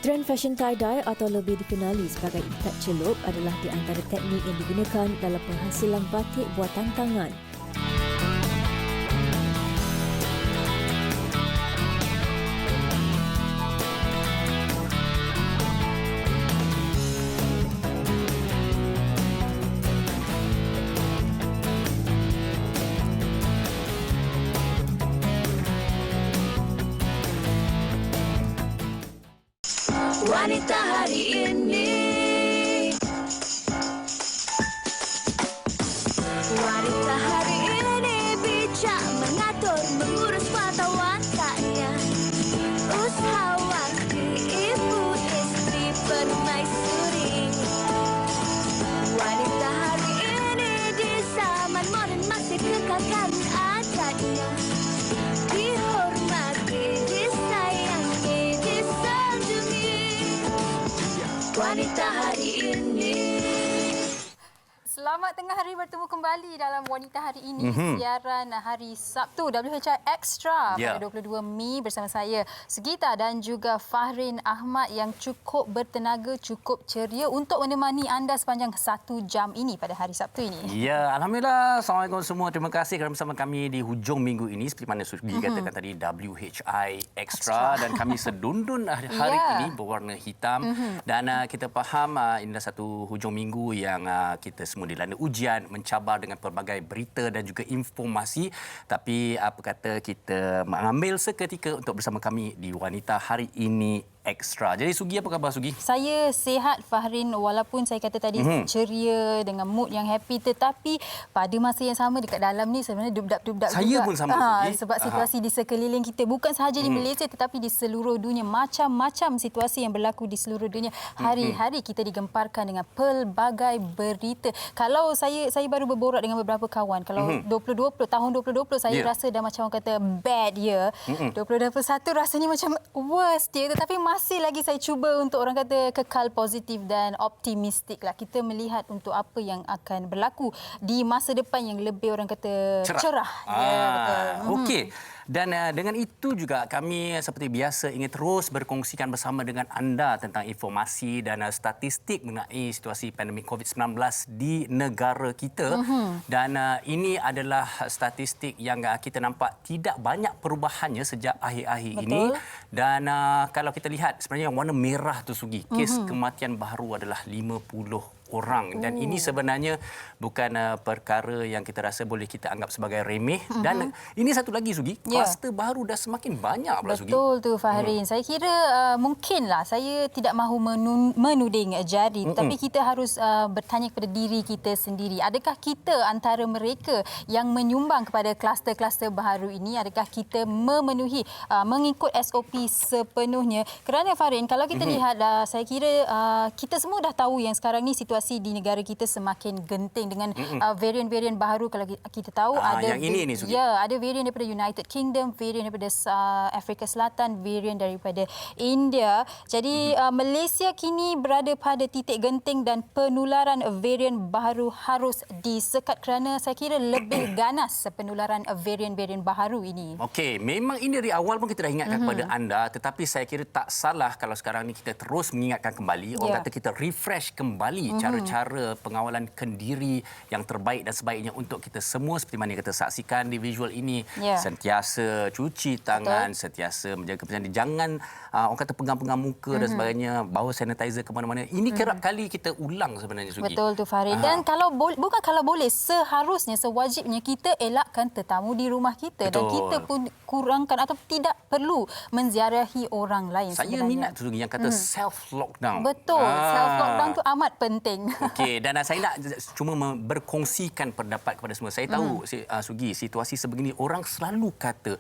Trend fashion tie-dye atau lebih dikenali sebagai ikat celup adalah di antara teknik yang digunakan dalam penghasilan batik buatan tangan. Wanita hari ini, wanita hari ini bijak mengatur, mengurus mata wanitanya, usahawati, ibu istri permaisuri. Wanita hari ini di zaman modern masih kekalkan adatnya, dihormati, disayangi, disanjungi. Wanita hari ini. Selamat tengah hari, bertemu kembali dalam Wanita Hari Ini, siaran hari Sabtu WHI Extra pada 22 Mei bersama saya Sugita dan juga Fahrin Ahmad yang cukup bertenaga, cukup ceria untuk menemani anda sepanjang 1 jam ini pada hari Sabtu ini. Ya, Alhamdulillah. Assalamualaikum semua. Terima kasih kerana bersama kami di hujung minggu ini seperti mana Sugi katakan tadi, WHI Extra dan kami sedundun hari ini berwarna hitam dan kita faham inilah satu hujung minggu yang kita semua dilanda ujian, mencabar dengan pelbagai berita dan juga informasi, tapi apa kata kita mengambil seketika untuk bersama kami di Wanita Hari Ini Extra. Jadi Sugi, apa khabar Sugi? Saya sihat Fahrin, walaupun saya kata tadi ceria dengan mood yang happy, tetapi pada masa yang sama dekat dalam ni sebenarnya dubdap-dubdap juga. Saya pun sama Sugi. Sebab situasi di sekeliling kita bukan sahaja di Malaysia tetapi di seluruh dunia, macam-macam situasi yang berlaku di seluruh dunia. Hari-hari kita digemparkan dengan pelbagai berita. Kalau saya baru berborak dengan beberapa kawan, kalau 2020 saya rasa dah macam orang kata bad year. 2021 rasanya macam worst year, tetapi masih lagi saya cuba untuk orang kata kekal positif dan optimistik lah. Kita melihat untuk apa yang akan berlaku di masa depan yang lebih orang kata cerah. Ya, betul. Okey. Dan dengan itu juga kami seperti biasa ingin terus berkongsikan bersama dengan anda tentang informasi dan statistik mengenai situasi pandemik COVID-19 di negara kita. Dan ini adalah statistik yang kita nampak tidak banyak perubahannya sejak akhir-akhir ini. Dan kalau kita lihat sebenarnya yang warna merah tu Sugi, kes kematian baru adalah 50 orang dan ini sebenarnya bukan perkara yang kita rasa boleh kita anggap sebagai remeh dan ini satu lagi Sugi, kluster baru dah semakin banyak pula Sugi. Betul tu Fahrin. Saya kira mungkinlah saya tidak mahu menuding jari, tapi kita harus bertanya kepada diri kita sendiri. Adakah kita antara mereka yang menyumbang kepada kluster-kluster baru ini? Adakah kita memenuhi mengikut SOP sepenuhnya? Kerana Fahrin, kalau kita lihat saya kira kita semua dah tahu yang sekarang ni situasi di negara kita semakin genting dengan varian-varian baru. Kalau kita tahu ada yang ini Sugi. Ya, ada varian daripada United Kingdom, varian daripada Afrika Selatan, varian daripada India. Jadi Malaysia kini berada pada titik genting dan penularan varian baru harus disekat kerana saya kira lebih ganas penularan varian-varian baru ini. Okey, memang ini dari awal pun kita dah ingatkan kepada anda, tetapi saya kira tak salah kalau sekarang ni kita terus mengingatkan kembali. Orang kata kita refresh kembali cara-cara pengawalan kendiri yang terbaik dan sebaiknya untuk kita semua seperti mana kita saksikan di visual ini. Sentiasa cuci tangan, sentiasa menjaga kebersihan. Jangan orang kata pegang-pegang muka dan sebagainya, bawa sanitizer ke mana-mana. Ini kerap kali kita ulang sebenarnya Sugi. Betul tu Farid. Dan kalau kalau boleh, seharusnya sewajibnya kita elakkan tetamu di rumah kita. Dan kita pun kurangkan atau tidak perlu menziarahi orang lain. Saya minat tu Sugi yang kata self lockdown. Betul, self lockdown tu amat penting. Okey, dan saya nak cuma berkongsikan pendapat kepada semua. Saya tahu Sugi, situasi sebegini orang selalu kata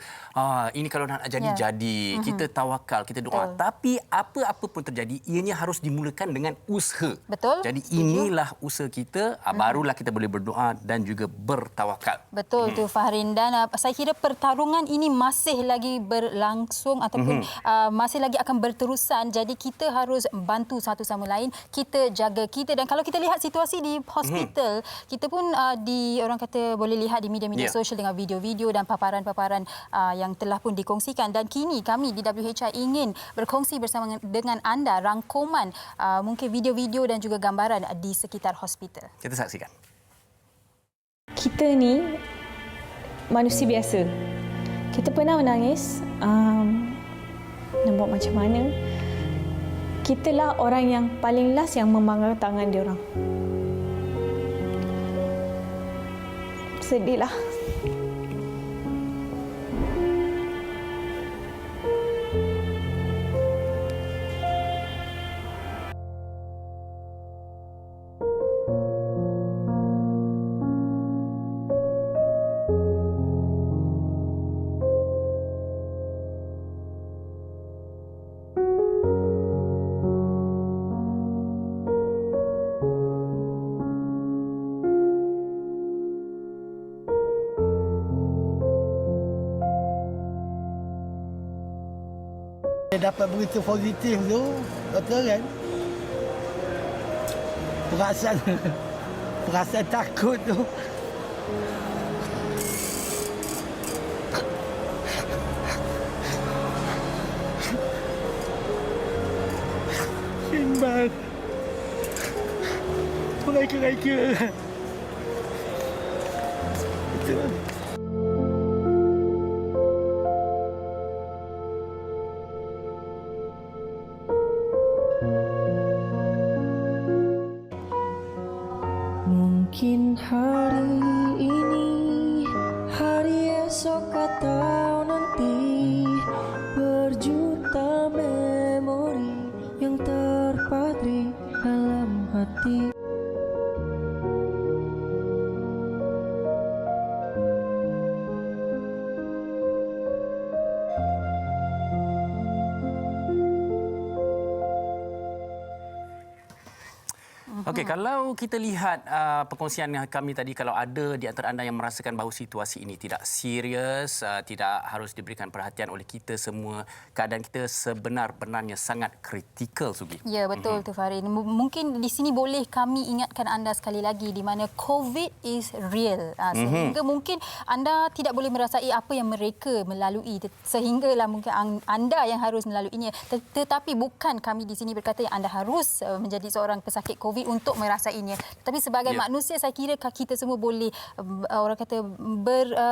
ini kalau nak jadi-jadi, kita tawakal, kita doa. Tapi apa-apa pun terjadi, ianya harus dimulakan dengan usaha. Betul. Jadi inilah usaha kita, barulah kita boleh berdoa dan juga bertawakal. Betul tu Fahrin. Dan saya kira pertarungan ini masih lagi berlangsung ataupun masih lagi akan berterusan. Jadi kita harus bantu satu sama lain. Kita jaga kita dan Dan kalau kita lihat situasi di hospital, kita pun orang kata boleh lihat di media-media sosial dengan video-video dan paparan-paparan yang telah pun dikongsikan. Dan kini kami di WHI ingin berkongsi bersama dengan anda rangkuman mungkin video-video dan juga gambaran di sekitar hospital. Kita saksikan. Kita ni manusia biasa. Kita pernah menangis. Nak buat macam mana? Kitalah orang yang paling last yang memanggang tangan dia orang. Sedihlah. Dapat berita positif tu, betul kan? Perasaan takut tu. Simbang. Mereka-reka. Betul. Mungkin hari ini, hari esok atau nanti, berjuta memori yang terpatri dalam hati. Okey, kalau kita lihat perkongsian kami tadi, kalau ada di antara anda yang merasakan bahawa situasi ini tidak serius, tidak harus diberikan perhatian oleh kita semua, keadaan kita sebenar-benarnya sangat kritikal, Sugi. Ya, betul tu Farin. Mungkin di sini boleh kami ingatkan anda sekali lagi di mana COVID is real. Sehingga mungkin anda tidak boleh merasai apa yang mereka melalui, sehinggalah mungkin anda yang harus melaluinya. Tetapi bukan kami di sini berkata yang anda harus menjadi seorang pesakit COVID untuk merasainya. Tapi sebagai manusia, saya kira kita semua boleh orang kata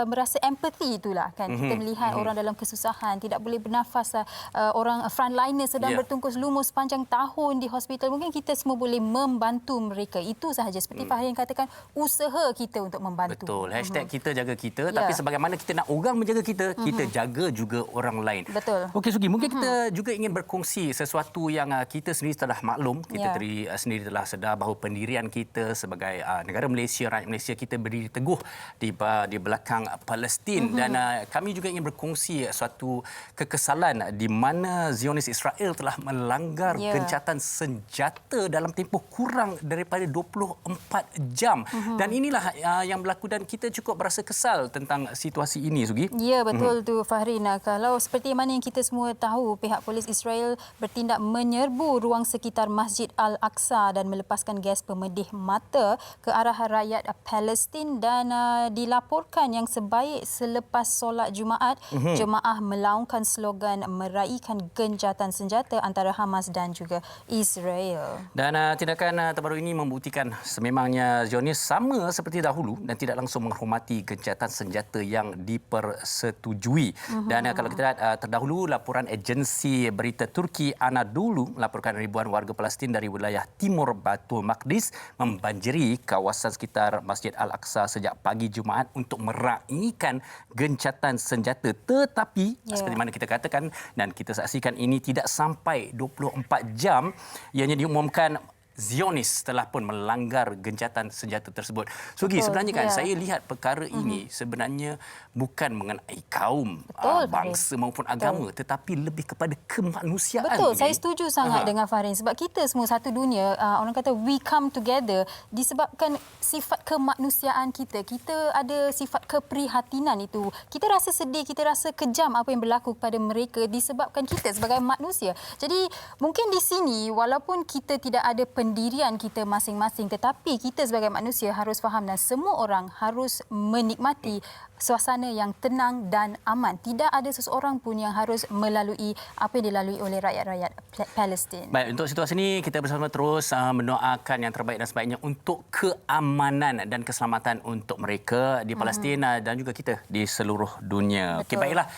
merasa empathy itulah kan. Kita melihat orang dalam kesusahan, tidak boleh bernafas, orang frontliner sedang bertungkus lumus sepanjang tahun di hospital. Mungkin kita semua boleh membantu mereka. Itu sahaja. Seperti Fahri yang katakan, usaha kita untuk membantu. Betul. Hashtag kita jaga kita. Tapi sebagaimana kita nak orang menjaga kita, kita jaga juga orang lain. Betul. Okey, Sugi, mungkin kita juga ingin berkongsi sesuatu yang kita sendiri telah maklum. Kita sendiri telah sedar bahawa pendirian kita sebagai negara Malaysia, rakyat Malaysia, kita berdiri teguh di belakang Palestin. Dan kami juga ingin berkongsi suatu kekesalan di mana Zionis Israel telah melanggar gencatan senjata dalam tempoh kurang daripada 24 jam. Dan inilah yang berlaku dan kita cukup berasa kesal tentang situasi ini, Sugi. Ya, betul tu Fahrin. Kalau seperti mana yang kita semua tahu, pihak polis Israel bertindak menyerbu ruang sekitar Masjid Al-Aqsa dan melepaskan gas pemedih mata ke arah rakyat Palestin. Dan dilaporkan yang sebaik selepas solat Jumaat, jemaah melaungkan slogan meraikan gencatan senjata antara Hamas dan juga Israel. Dan tindakan terbaru ini membuktikan sememangnya Zionis sama seperti dahulu dan tidak langsung menghormati gencatan senjata yang dipersetujui. Dan kalau kita lihat terdahulu, laporan agensi berita Turki Anadolu melaporkan ribuan warga Palestin dari wilayah timur Baitul Maqdis membanjiri kawasan sekitar Masjid Al-Aqsa sejak pagi Jumaat untuk meraihkan gencatan senjata. Tetapi seperti mana kita katakan dan kita saksikan, ini tidak sampai 24 jam ianya diumumkan Zionis telah pun melanggar gencatan senjata tersebut. Sugi, sebenarnya kan saya lihat perkara ini sebenarnya bukan mengenai kaum, bangsa maupun agama, tetapi lebih kepada kemanusiaan. Betul, saya setuju sangat dengan Fahrin. Sebab kita semua satu dunia, orang kata we come together disebabkan sifat kemanusiaan kita. Kita ada sifat keprihatinan itu. Kita rasa sedih, kita rasa kejam apa yang berlaku kepada mereka disebabkan kita sebagai manusia. Jadi mungkin di sini walaupun kita tidak ada pendirian kita masing-masing, tetapi kita sebagai manusia harus faham dan semua orang harus menikmati suasana yang tenang dan aman. Tidak ada seseorang pun yang harus melalui apa yang dilalui oleh rakyat-rakyat Palestin. Baik, untuk situasi ini kita bersama terus mendoakan yang terbaik dan sebaiknya untuk keamanan dan keselamatan untuk mereka di Palestin dan juga kita di seluruh dunia. Okey, baiklah.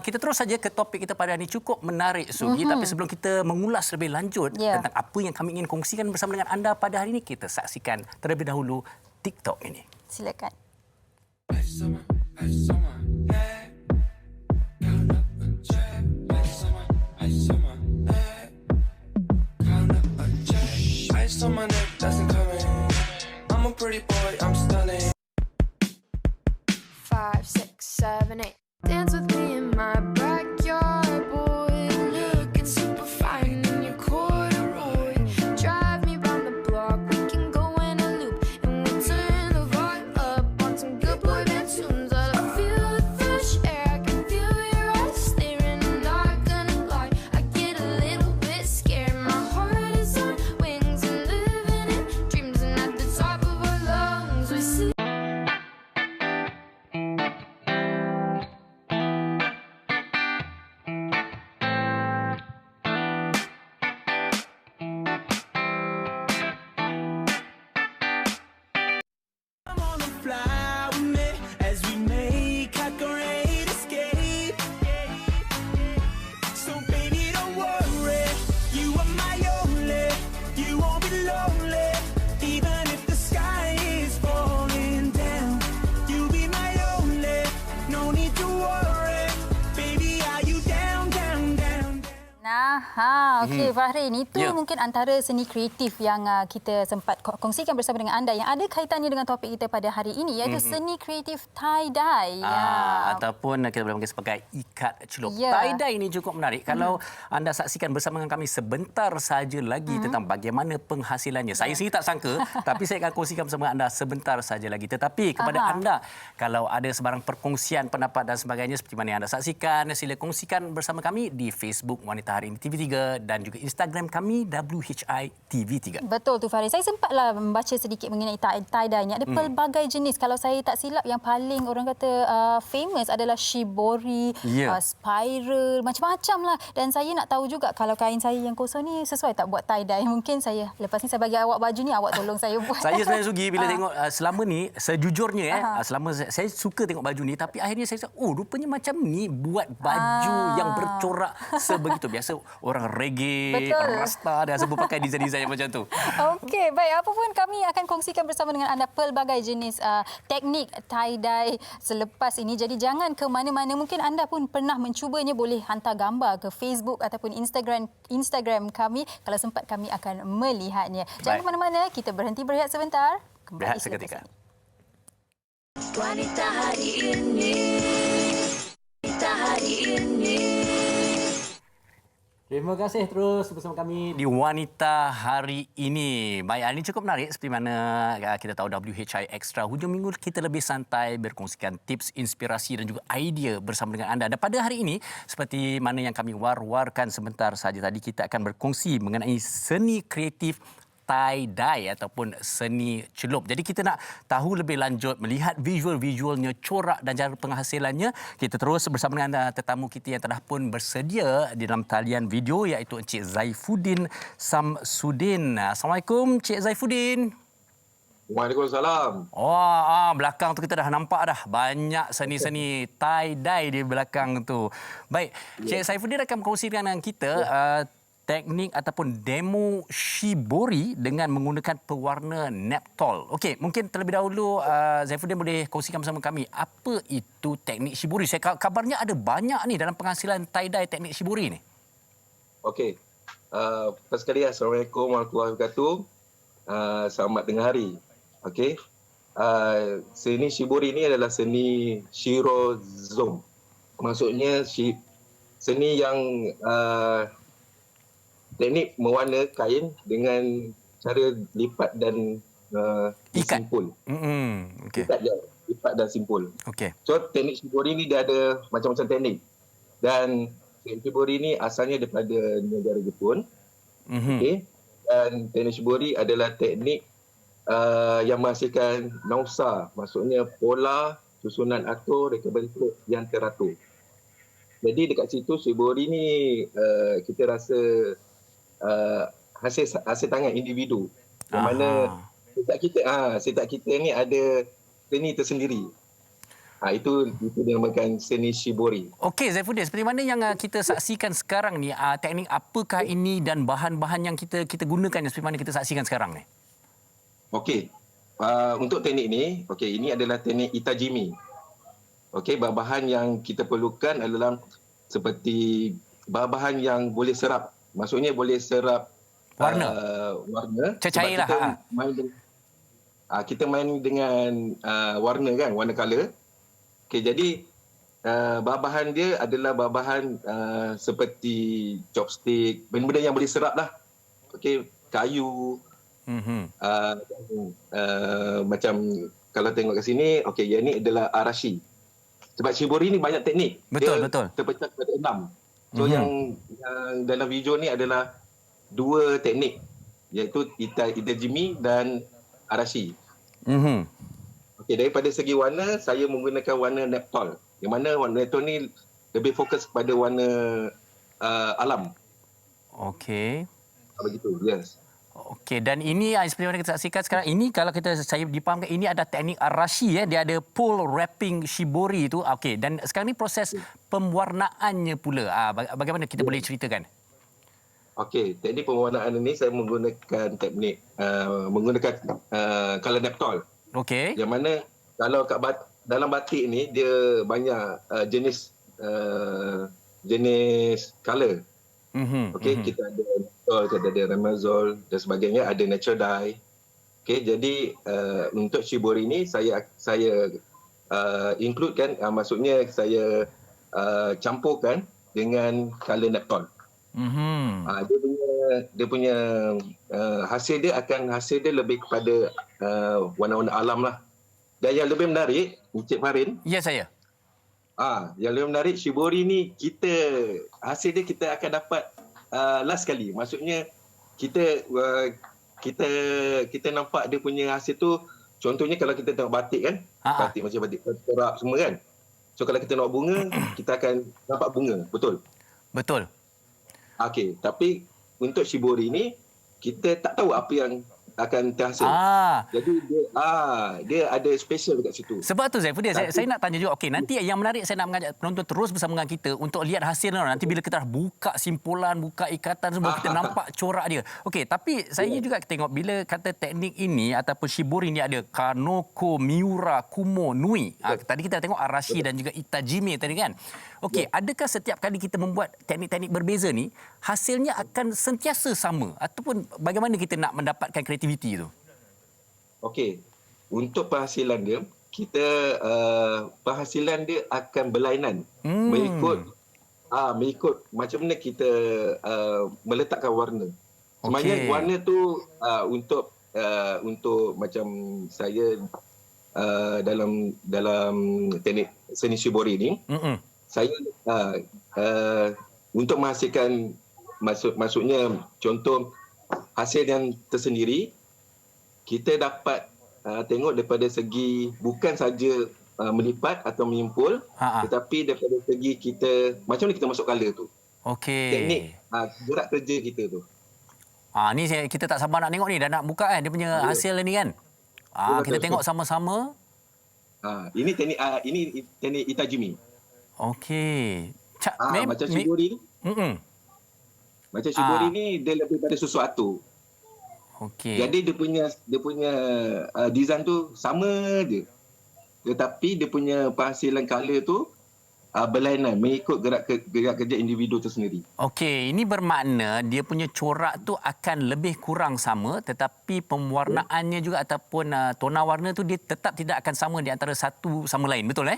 Kita terus saja ke topik kita pada hari ini. Cukup menarik, Sugi. Tapi sebelum kita mengulas lebih lanjut tentang apa yang kami ingin kongsikan bersama dengan anda pada hari ini, kita saksikan terlebih dahulu TikTok ini. Silakan. Ice on my neck, that's coming. I'm a pretty boy, I'm stunning. 5, 6, 7, 8. Dance with me in my backyard, boy. Looking super fine in your corduroy. Drive me round the block, we can go in a loop. And we'll turn the vibe up on some good boy band tunes. I feel the fresh air, I can feel your eyes staring. I'm not gonna lie, I get a little bit scared. My heart is on wings and living in dreams. And at the top of our lungs we see. Come on and fly with me as we make a great escape. So baby, don't worry, you are my only. You won't be lonely, even if the sky is falling down. You'll be my only, no need to worry. Baby, are you down, down, down? Okey, Fahrin, itu mungkin antara seni kreatif yang kita sempat kongsikan bersama dengan anda yang ada kaitannya dengan topik kita pada hari ini, iaitu seni kreatif tie-dye. Ataupun kita boleh panggil sebagai ikat celup. Tie-dye ini cukup menarik. Kalau anda saksikan bersama dengan kami sebentar saja lagi tentang bagaimana penghasilannya. Saya sendiri tak sangka, tapi saya akan kongsikan bersama anda sebentar saja lagi. Tetapi kepada anda, kalau ada sebarang perkongsian pendapat dan sebagainya seperti mana yang anda saksikan, sila kongsikan bersama kami di Facebook Wanita Hari Ini TV3 dan juga Instagram kami WHI TV3. Betul tu, Farid. Saya sempatlah membaca sedikit mengenai tie-dye ni. Ada pelbagai jenis. Kalau saya tak silap, yang paling orang kata famous adalah shibori, spiral, macam-macam lah. Dan saya nak tahu juga kalau kain saya yang kosong ni sesuai tak buat tie-dye. Mungkin saya lepas ni saya bagi awak baju ni, awak tolong saya buat. Saya sebenarnya Sugi bila tengok selama ni, sejujurnya selama saya suka tengok baju ni, tapi akhirnya saya rasa, rupanya macam ni buat baju yang bercorak sebegitu. Biasa orang reggae, rasta dan sebut pakai desain-desain yang macam tu. Okey, baik. Apa pun kami akan kongsikan bersama dengan anda pelbagai jenis teknik tie-dye selepas ini. Jadi jangan ke mana-mana. Mungkin anda pun pernah mencubanya. Boleh hantar gambar ke Facebook ataupun Instagram kami. Kalau sempat kami akan melihatnya. Jangan ke mana-mana. Kita berhenti berehat sebentar. Berehat seketika. Wanita hari ini, wanita hari ini. Terima kasih terus bersama kami di Wanita Hari Ini. Baik, hari ini cukup menarik seperti mana kita tahu WHI Extra. Hujung minggu kita lebih santai berkongsikan tips, inspirasi dan juga idea bersama dengan anda. Dan pada hari ini, seperti mana yang kami war-warkan sebentar saja tadi, kita akan berkongsi mengenai seni kreatif tie-dye ataupun seni celup. Jadi kita nak tahu lebih lanjut, melihat visual-visualnya, corak dan cara penghasilannya. Kita terus bersama dengan tetamu kita yang telah pun bersedia di dalam talian video, iaitu Encik Zaifuddin Samsudin. Assalamualaikum, Encik Zaifuddin. Waalaikumsalam. Belakang tu kita dah nampak dah banyak seni-seni tie-dye di belakang tu. Baik, Encik Zaifuddin akan berkongsi dengan kita teknik ataupun demo shibori dengan menggunakan pewarna Naptol. Okey, mungkin terlebih dahulu Zaifuddin boleh kongsikan bersama kami apa itu teknik shibori. Saya kabarnya ada banyak ni dalam penghasilan tie-dye teknik shibori ni. Okey. First sekali, Assalamualaikum warahmatullahi wabarakatuh. Selamat tengah hari. Okey. Seni shibori ni adalah seni shirozom. Maksudnya seni yang teknik mewarna kain dengan cara lipat dan simpul. Okay. Lipat dan simpul. Okay. So teknik shibori ni dia ada macam-macam teknik. Dan teknik shibori ni asalnya daripada negara Jepun. Okay. menggunakan teknik shibori adalah teknik yang menghasilkan nausa, maksudnya pola susunan atur reka bentuk yang teratur. Jadi dekat situ shibori ni kita rasa hasil tangan individu yang mana setiap kita ni ada seni tersendiri. Itu dinamakan seni shibori. Okey Saifuddin, seperti mana yang kita saksikan sekarang ni, teknik apakah ini dan bahan-bahan yang kita gunakan seperti mana kita saksikan sekarang ni? Okey. Untuk teknik ni, ini adalah teknik itajimi. Okey, bahan-bahan yang kita perlukan adalah seperti bahan-bahan yang boleh serap. Maksudnya boleh serap warna. Cecair lah. Kita main dengan warna kan, warna color. Okey, jadi bahan-bahan dia adalah bahan seperti chopstick, benda-benda yang boleh serap lah. Okey, kayu. Macam kalau tengok kat sini, yang ni adalah arashi. Sebab shibori ni banyak teknik. Betul. Terpecah kepada 6. So yang dalam video ni adalah 2 teknik, iaitu itajimi dan arashi. Daripada segi warna, saya menggunakan warna Neptol. Yang mana warna Neptol ni lebih fokus kepada warna alam. Okey. Begitu, yes. Okey, dan ini seperti mana kita saksikan sekarang ini, kalau saya dipahamkan ini ada teknik arashi, dia ada pull wrapping shibori itu. Okey, dan sekarang ni proses pewarnaannya pula. Bagaimana kita boleh ceritakan? Okey, teknik pewarnaan ini saya menggunakan teknik color Neptol. Okey. Yang mana kalau dalam batik ni dia banyak jenis color. Okey, kita ada Neptol, kita ada Ramazol dan sebagainya, ada natural dye. Okey, jadi untuk shibori ni saya includekan, maksudnya saya campurkan dengan color Neptol. Dia punya hasil dia lebih kepada warna-warna alam lah. Dan yang lebih menarik, Encik Farin. Ya, saya. Yang lebih menarik, shibori ni hasil dia kita akan dapat last kali. Maksudnya kita nampak dia punya hasil tu, contohnya kalau kita tengok batik kan, batik macam batik korak semua kan. So kalau kita nak bunga, kita akan nampak bunga, betul? Betul. Okey, tapi untuk shibori ni kita tak tahu apa yang akan terhasil. Jadi dia ada special dekat situ. Sebab tu Saifuddin, saya nak tanya juga. Okey, nanti yang menarik saya nak mengajak penonton terus bersama dengan kita untuk lihat hasilnya. Nanti bila kita dah buka simpulan, buka ikatan semua, kita nampak corak dia. Okey, tapi saya juga tengok bila kata teknik ini ataupun shibori ni ada Kanoko, Miura, Kumo, Nui. Tadi kita tengok arashi dan juga itajimi tadi kan. Okey, adakah setiap kali kita membuat teknik-teknik berbeza ni hasilnya akan sentiasa sama ataupun bagaimana kita nak mendapatkan kreativiti itu? Okey, untuk penghasilan dia, penghasilan dia akan berlainan mengikut macam mana kita meletakkan warna. Sebenarnya warna tu untuk macam saya dalam teknik seni shibori ni, saya untuk menghasilkan maksudnya contoh hasil yang tersendiri, kita dapat tengok daripada segi bukan saja melipat atau menyimpul, tetapi daripada segi kita macam mana kita masuk color tu. Okey. Teknik gerak kerja kita tu. Ni kita tak sabar nak tengok ni, dah nak buka kan dia punya hasil ni kan. Kita tengok sama-sama. Ini teknik itajimi. Okey. Macam shibori ni. Macam shibori ni dia lebih pada sesuatu. Okey. Jadi dia punya design tu sama je. Tetapi dia punya penghasilan color tu berlainan mengikut gerak kerja individu tu sendiri. Okey, ini bermakna dia punya corak tu akan lebih kurang sama, tetapi pewarnaannya juga ataupun tona warna tu dia tetap tidak akan sama di antara satu sama lain, betul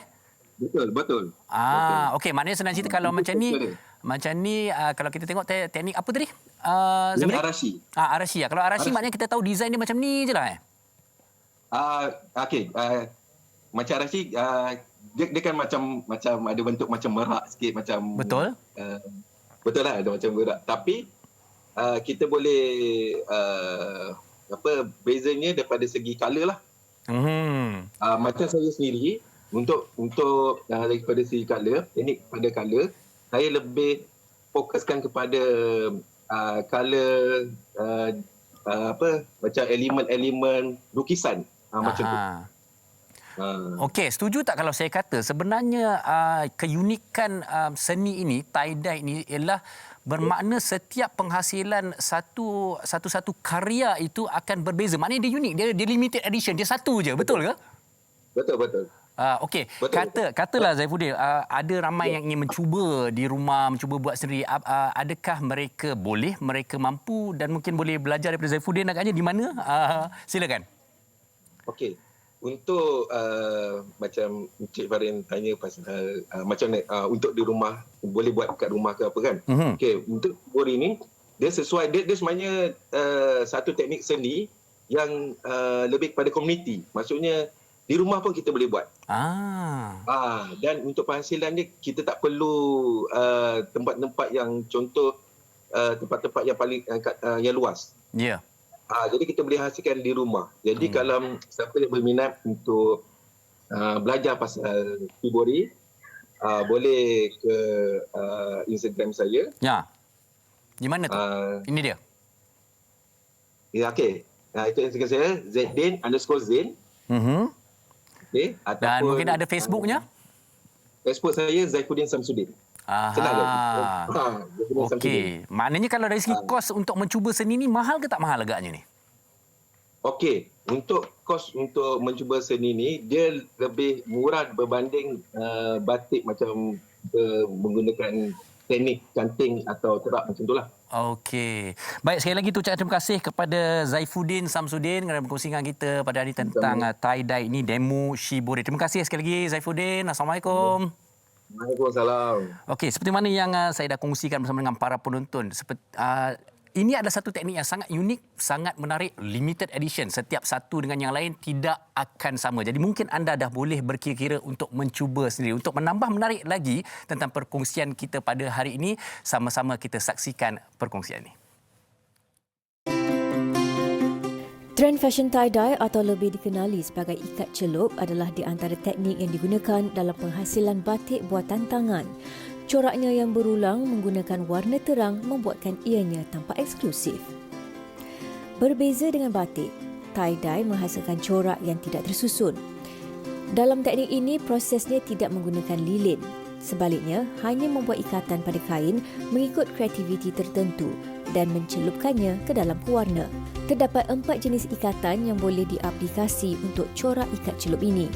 Betul. Okey, maknanya senang cerita kalau macam ni kalau kita tengok teknik apa tadi? Ini arashi. Arashi. Kalau arashi maknanya kita tahu design dia macam ni je lah. Okey. Macam arashi dia kan macam ada bentuk macam merak sikit macam. Betul. Betul lah, ada macam merak. Tapi kita boleh bezanya daripada segi color lah. Macam saya sendiri untuk daripada segi color, teknik pada color, saya lebih fokuskan kepada color macam elemen-elemen lukisan macam tu. Okey, setuju tak kalau saya kata sebenarnya keunikan seni ini, tie-dye ini ialah bermakna setiap penghasilan satu karya itu akan berbeza. Maknanya dia unik, dia limited edition, dia satu je, betul ke? Betul. Okey, katalah Zaifuddin, ada ramai yang ingin mencuba di rumah, mencuba buat sendiri. Adakah mereka mampu dan mungkin boleh belajar daripada Zaifuddin agaknya di mana? Silakan. Okey. Untuk macam Encik Farin tanya pasal macam untuk di rumah, boleh buat kat rumah ke apa kan? Okey, untuk Shibori ni dia sesuai, dia sebenarnya satu teknik seni yang lebih kepada komuniti. Maksudnya di rumah pun kita boleh buat. Dan untuk penghasilan ni kita tak perlu tempat-tempat yang contoh tempat-tempat yang paling yang luas. Ya. Jadi kita boleh hasilkan di rumah. Jadi kalau siapa yang berminat untuk belajar pasal Shibori, boleh ke Instagram saya. Ya. Di mana tu? Ini dia. Ya, okey. Itu Instagram saya, Zaidin_Zain. Okey. Dan mungkin ada Facebooknya? Facebook saya Zaifuddin Samsudin. Senang je. Okey. Maknanya kalau dari segi kos untuk mencuba seni ni, mahal ke tak mahal agaknya ni? Okey. Untuk kos untuk mencuba seni ni, dia lebih murah berbanding batik macam menggunakan teknik canting atau terak macam itulah. Okey. Baik, sekali lagi ucapkan terima kasih kepada Zaifuddin Samsudin kerana berkongsi dengan kita pada hari tentang tie-dye ini, demo Shibori. Terima kasih sekali lagi Zaifuddin. Assalamualaikum. Waalaikumsalam. Okey, seperti mana yang saya dah kongsikan bersama dengan para penonton, ini adalah satu teknik yang sangat unik, sangat menarik, limited edition. Setiap satu dengan yang lain tidak akan sama. Jadi mungkin anda dah boleh berkira-kira untuk mencuba sendiri. Untuk menambah menarik lagi tentang perkongsian kita pada hari ini, sama-sama kita saksikan perkongsian ini. Trend fashion tie-dye atau lebih dikenali sebagai ikat celup adalah di antara teknik yang digunakan dalam penghasilan batik buatan tangan. Coraknya yang berulang menggunakan warna terang membuatkan ianya tampak eksklusif. Berbeza dengan batik, tie-dye menghasilkan corak yang tidak tersusun. Dalam teknik ini, prosesnya tidak menggunakan lilin. Sebaliknya, hanya membuat ikatan pada kain mengikut kreativiti tertentu dan mencelupkannya ke dalam pewarna. Terdapat 4 jenis ikatan yang boleh diaplikasi untuk corak ikat celup ini.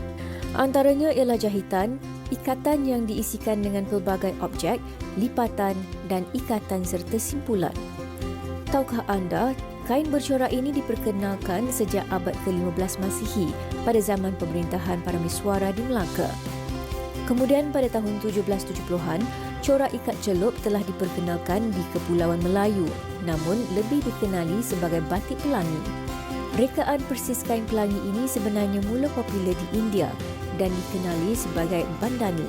Antaranya ialah jahitan, ikatan yang diisikan dengan pelbagai objek, lipatan dan ikatan serta simpulan. Tahukah anda, kain bercorak ini diperkenalkan sejak abad ke-15 Masihi pada zaman pemerintahan para Miswara di Melaka. Kemudian pada tahun 1770-an, corak ikat celup telah diperkenalkan di Kepulauan Melayu, namun lebih dikenali sebagai batik pelangi. Rekaan persis kain pelangi ini sebenarnya mula popular di India dan dikenali sebagai bandani,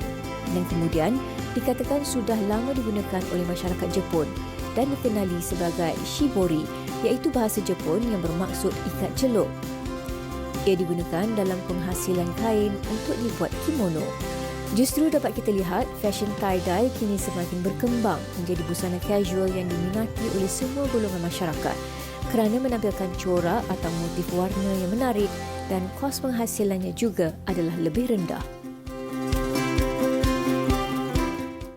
dan kemudian dikatakan sudah lama digunakan oleh masyarakat Jepun dan dikenali sebagai Shibori, iaitu bahasa Jepun yang bermaksud ikat celup. Ia digunakan dalam penghasilan kain untuk dibuat kimono. Justru dapat kita lihat fashion tie-dye kini semakin berkembang menjadi busana casual yang diminati oleh semua golongan masyarakat kerana menampilkan corak atau motif warna yang menarik dan kos penghasilannya juga adalah lebih rendah.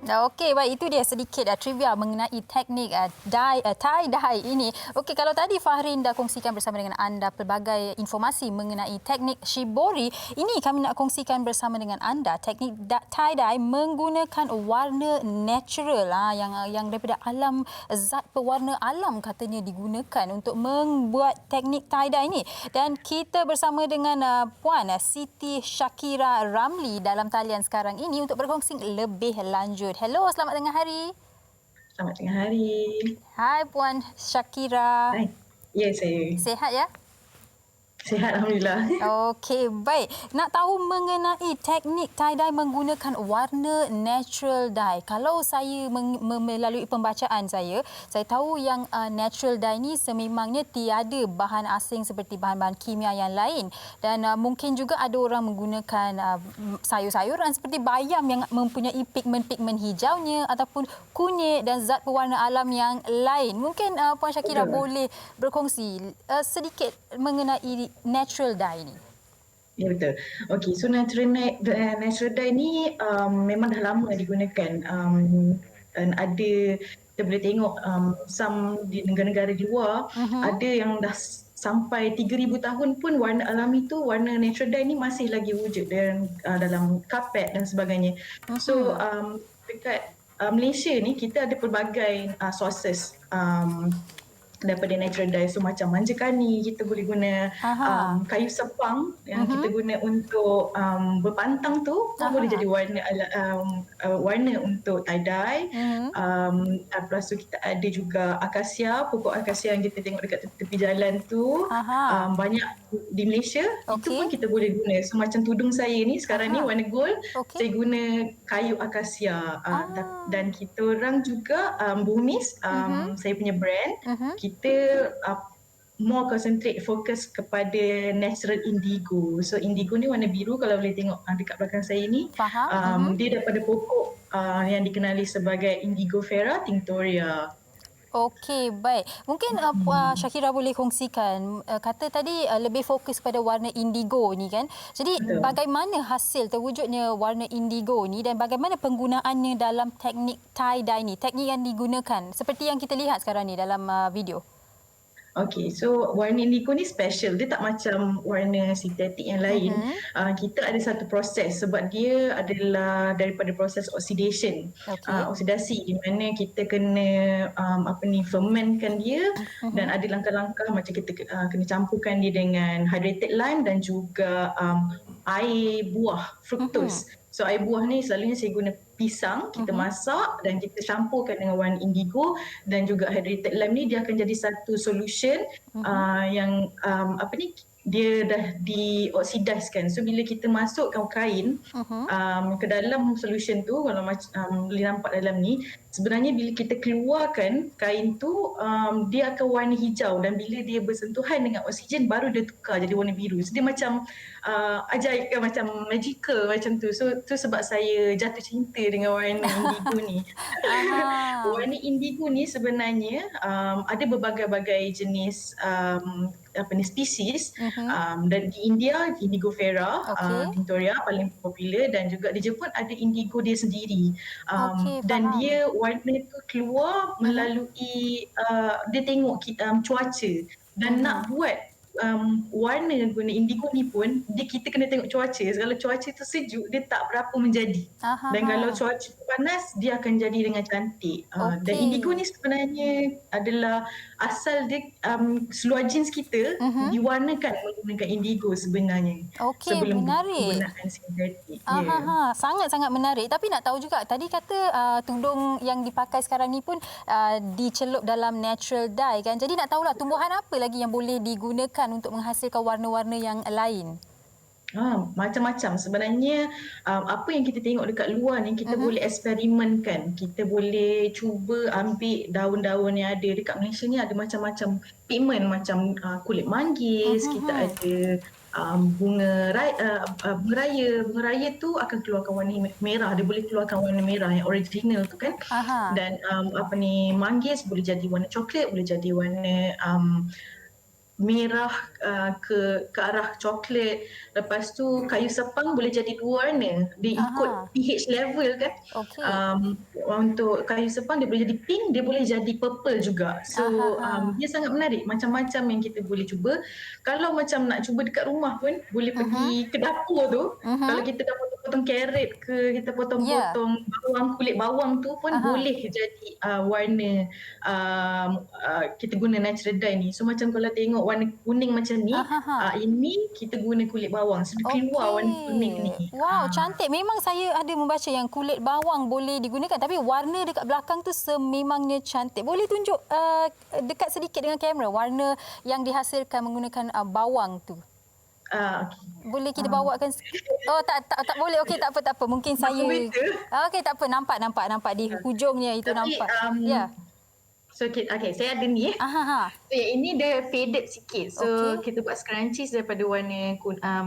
Okey, baik, itu dia sedikit trivia mengenai teknik tie-dye ini. Okey, kalau tadi Fahrin dah kongsikan bersama dengan anda pelbagai informasi mengenai teknik Shibori, ini kami nak kongsikan bersama dengan anda teknik tie-dye menggunakan warna natural yang daripada alam, zat pewarna alam katanya digunakan untuk membuat teknik tie-dye ini. Dan kita bersama dengan Puan Siti Shakira Ramli dalam talian sekarang ini untuk berkongsi lebih lanjut. Hello, selamat tengah hari. Selamat tengah hari. Hai Puan Shakira. Hai. Ya, saya. Sihat ya? Sihat Alhamdulillah. Okey, baik. Nak tahu mengenai teknik tie-dye menggunakan warna natural dye. Kalau saya melalui pembacaan saya tahu yang natural dye ni sememangnya tiada bahan asing seperti bahan-bahan kimia yang lain. Dan mungkin juga ada orang menggunakan sayur-sayuran seperti bayam yang mempunyai pigmen-pigmen hijaunya ataupun kunyit dan zat pewarna alam yang lain. Mungkin Puan Shakira boleh berkongsi sedikit mengenai natural dye ni. Ya, betul. Okey, so natural dye ni memang dah lama digunakan. Dan ada, kita boleh tengok some di negara-negara di luar, ada yang dah sampai 3,000 tahun pun warna alami tu, warna natural dye ni masih lagi wujud dalam kapet dan sebagainya. So dekat Malaysia ni kita ada pelbagai sources daripada natural dye. So macam manja kani kita boleh guna, kayu sepang yang kita guna untuk berpantang tu pun boleh jadi warna untuk tie dye. Lepas tu kita ada juga akasia, pokok akasia yang kita tengok dekat tepi jalan tu, banyak di Malaysia. Itu pun kita boleh guna. So macam tudung saya ni sekarang ni warna gold, saya guna kayu akasia. Dan kita orang juga Bumis, saya punya brand, kita more concentrate fokus kepada natural indigo. So indigo ni warna biru, kalau boleh tengok dekat belakang saya ni. Dia daripada pokok yang dikenali sebagai Indigofera tinctoria. Okey, baik. Mungkin Shakira boleh kongsikan, kata tadi lebih fokus pada warna indigo ni kan. Jadi bagaimana hasil terwujudnya warna indigo ni dan bagaimana penggunaannya dalam teknik tie-dye ni, teknik yang digunakan seperti yang kita lihat sekarang ni dalam video? Okey, so warna indigo ni special. Dia tak macam warna sintetik yang lain. Kita ada satu proses sebab dia adalah daripada proses oxidation. Oksidasi di mana kita kena fermentkan dia dan ada langkah-langkah macam kita kena campurkan dia dengan hydrated lime dan juga air buah, fructose. So air buah ni selalunya saya guna pisang, kita masak dan kita campurkan dengan warna indigo dan juga hydrated lime ni, dia akan jadi satu solution yang dia dah dioxidiskan. So bila kita masukkan kain ke dalam solution tu, kalau boleh nampak dalam ni, sebenarnya bila kita keluarkan kain tu, dia akan warna hijau dan bila dia bersentuhan dengan oksigen baru dia tukar jadi warna biru. So dia macam ajaib kan, macam magical macam tu. So tu sebab saya jatuh cinta dengan warna indigo ni. Warna indigo ni sebenarnya ada berbagai-bagai jenis spesies. Dan di India Indigofera tinctoria paling popular dan juga di Jepun ada indigo dia sendiri. Dan dia warna tu keluar melalui dia tengok cuaca dan nak buat warna guna indigo ni pun kita kena tengok cuaca. Kalau cuaca tu sejuk dia tak berapa menjadi. Dan kalau cuaca panas dia akan jadi dengan cantik. Dan indigo ni sebenarnya adalah asal dia seluar jeans kita diwarnakan menggunakan indigo sebenarnya. Sebelum penggunaan sintetik. Sangat-sangat menarik. Tapi nak tahu juga, tadi kata tudung yang dipakai sekarang ni pun dicelup dalam natural dye kan. Jadi nak tahulah tumbuhan apa lagi yang boleh digunakan untuk menghasilkan warna-warna yang lain? Macam-macam. Sebenarnya apa yang kita tengok dekat luar ni kita boleh eksperimenkan. Kita boleh cuba ambil daun-daun yang ada. Dekat Malaysia ni ada macam-macam pigmen macam kulit manggis, kita ada bunga raya. Bunga raya tu akan keluarkan warna merah. Dia boleh keluarkan warna merah yang original tu kan. Dan manggis boleh jadi warna coklat, boleh jadi warna merah ke arah coklat. Lepas tu kayu sepang boleh jadi dua warna. Dia ikut pH level kan. Untuk kayu sepang dia boleh jadi pink, dia boleh jadi purple juga. So dia sangat menarik. Macam-macam yang kita boleh cuba. Kalau macam nak cuba dekat rumah pun boleh pergi ke dapur tu. Kalau kita dapur tempat potong carrot ke, kita potong-potong bawang, kulit bawang tu pun boleh jadi warna kita guna natural dye ni. So macam kalau tengok warna kuning macam ni, ini kita guna kulit bawang. So dia keluar warna kuning ni. Wow, cantik. Memang saya ada membaca yang kulit bawang boleh digunakan, tapi warna dekat belakang tu sememangnya cantik. Boleh tunjuk dekat sedikit dengan kamera warna yang dihasilkan menggunakan bawang tu. Okay. Boleh kita bawakan? Oh, tak boleh. Okey, tak apa. Mungkin saya. Okey, tak apa. Nampak di hujungnya itu tapi, nampak. Ya. So saya ada ni. So yang ini dia faded sikit. So kita buat scrunchies daripada warna